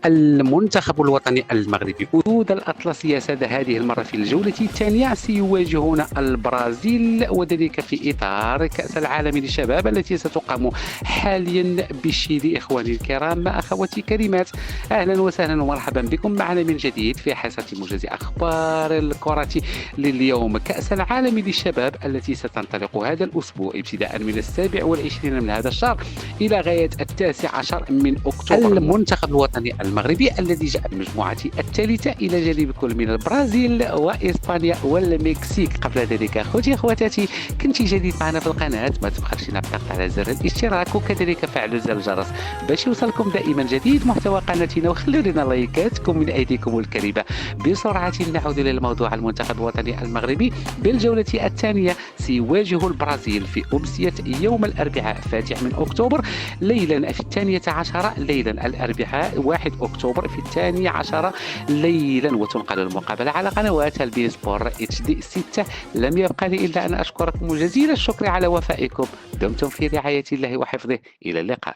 المنتخب الوطني المغربي أسود الأطلسي ساد هذه المرة في الجولة الثانية سيواجهون البرازيل، وذلك في إطار كأس العالم للشباب التي ستقام حاليا بشيلي. إخواني الكرام، أخواتي الكريمات، أهلا وسهلا ومرحبا بكم معنا من جديد في حصة موجز أخبار الكرة لليوم. كأس العالم للشباب التي ستنطلق هذا الأسبوع ابتداء من 27 من هذا الشهر إلى غاية 19 من أكتوبر. المنتخب الوطني المغربي الذي جاء بالمجموعة الثالثة إلى جانب كل من البرازيل وإسبانيا والمكسيك. قبل ذلك أخوتي أخواتاتي، كنت جديد معنا في القناة ما تبخلش بالضغط على زر الاشتراك وكذلك فعلوا زر الجرس باش يوصلكم دائما جديد محتوى قناتنا، وخلوا لنا لايكاتكم من أيديكم الكريمة. بسرعة نعود إلى الموضوع. المنتخب الوطني المغربي بالجولة الثانية سيواجه البرازيل في أمسية يوم الأربعاء 1 من أكتوبر ليلا في 12 ليلا الأربعاء 1 أكتوبر في 12 ليلا، وتنقل المقابلة على قنوات البي سبور اتش دي 6. لم يبقى لي إلا أن أشكركم جزيل الشكر على وفائكم. دمتم في رعاية الله وحفظه. إلى اللقاء.